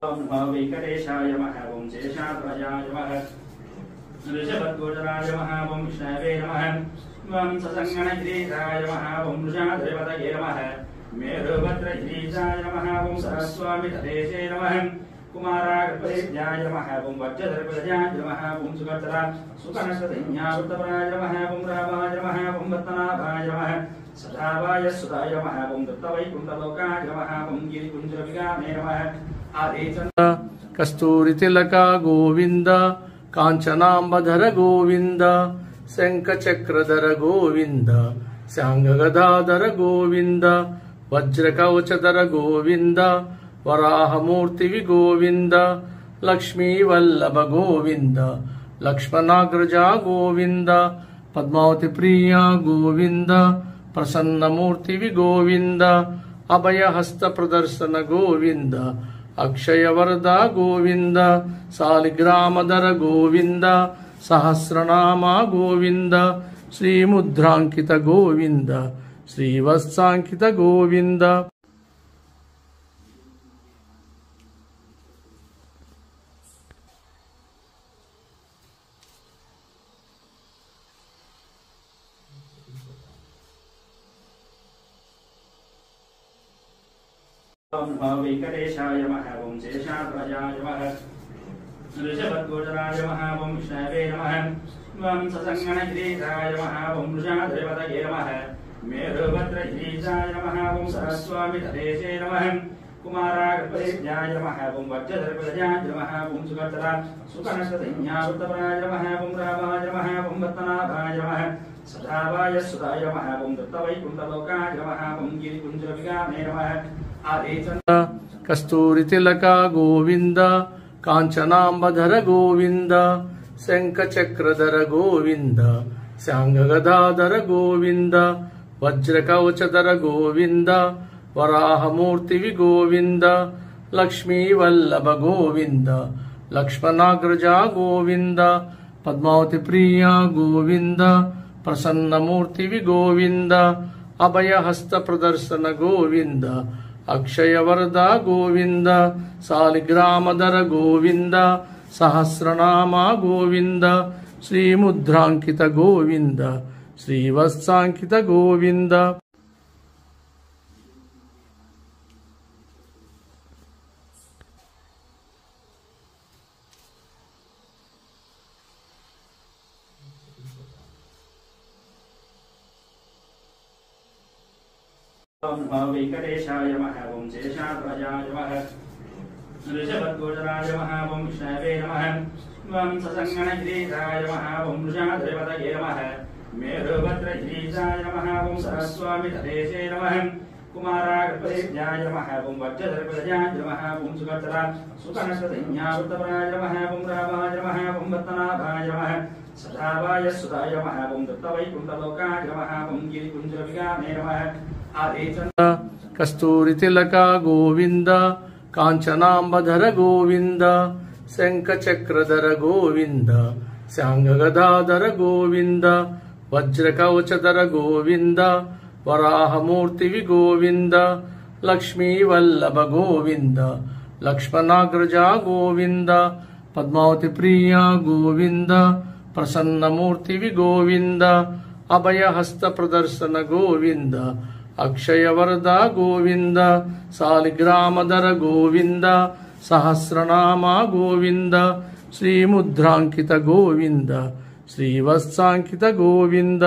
वेंकटेशाय नमः। ओं शेषाद्वयाय नमः। ऋषभद्वोचराय नमः। ओं विष्णवे नमः। ओं ससंगणगिरीशाय नमः। ओं वृषाद्रिपतये नमः। मेरुभद्रगिरीशाय नमः। ओं सरस्वामितदेशे नमः। कुमारागर्भदेव्याय नमः। ओं वज्रधर्पदयाय नमः। ओं सुकर्तरा सुकनकसंज्ञावृतपराय नमः। ओं रामाय नमः। ओं पद्मनाभाय नमः। सदावाय सुताय नमः। ओं दत्तवैकुण्ठलोकाय नमः। ओं गिरिकुञ्जविगामे नमः। कस्तूरी तिलक गोविंद कांचनांबधर गोविंद शंखचक्रधर गोविंद सांगगदाधर गोविंद वज्रकवचधर गोविंद वराहमूर्ति गोविंद लक्ष्मी वल्लभ गोविंद लक्ष्मणाग्रजा गोविंद पद्मावती प्रिया गोविंद प्रसन्नमूर्ति गोविंद अभयहस्त प्रदर्शन गोविंद अक्षय वरदा गोविंद सालिग्रामधर गोविंद सहस्रनामा गोविंद श्रीमुद्रांकित गोविंद श्रीवत्सांकित गोविंद वेंकटेशाय नमः। ओं शेषाद्वयाय नमः। ऋषभद्वोचराय नमः। ओं विष्णवे नमः। ओं ससंगणगिरीशाय नमः। ओं वृषाद्रिपतये नमः। मेरुभद्रगिरीशाय नमः। ओं सरस्वामितदेशे नमः। कुमारागर्भदेव्याय नमः। ओं वज्रधर्पदयाय नमः। ओं सुकर्तरा सुकनकसंज्ञावृतपराय नमः। ओं रामाय नमः। ओं पद्मनाभाय नमः। सदावाय सुताय नमः। ओं दत्तवैकुण्ठलोकाय नमः। ओं गिरिकुञ्जविगामे नमः। कस्तूरी तिलक गोविंद कांचनांबधर गोविंद शंखचक्रधर गोविंद सांगगदाधर गोविंद वज्रकवचधर गोविंद वराहमूर्ति गोविंद लक्ष्मी वल्लभ गोविंद लक्ष्मणाग्रजा गोविंद पद्मावती प्रिया गोविंद प्रसन्नमूर्ति गोविंद अभयहस्त प्रदर्शन गोविंद अक्षय वरदा गोविंद सालिग्रामधर गोविंद सहस्रनामा गोविंद श्रीमुद्रांकित गोविंद श्रीवत्सांकित गोविंद वेंकटेशाय नमः। ओं शेषाद्वयाय नमः। ऋषभद्वोचराय नमः। ओं विष्णवे नमः। ओं ससंगणगिरीशाय नमः। ओं वृषाद्रिपतये नमः। मेरुभद्रगिरीशाय नमः। ओं सरस्वामितदेशे नमः। कुमारागर्भदेव्याय नमः। ओं वज्रधर्पदयाय नमः। ओं सुकर्तरा सुकनकसंज्ञावृतपराय नमः। ओं रामाय नमः। ओं पद्मनाभाय नमः। सदावाय सुताय नमः। ओं दत्तवैकुण्ठलोकाय नमः। ओं गिरिकुञ्जविगामे नमः। कस्तूरी तिलक गोविंद कांचनांबधर गोविंद शंखचक्रधर गोविंद सांगगदाधर गोविंद वज्रकवचधर गोविंद वराहमूर्ति गोविंद लक्ष्मी वल्लभ गोविंद लक्ष्मणाग्रजा गोविंद पद्मावती प्रिया गोविंद प्रसन्नमूर्ति गोविंद अभयहस्त प्रदर्शन गोविंद अक्षय वरदा गोविंद सालिग्रामधर गोविंद सहस्रनामा गोविंद श्रीमुद्रांकित गोविंद श्रीवत्सांकित गोविंद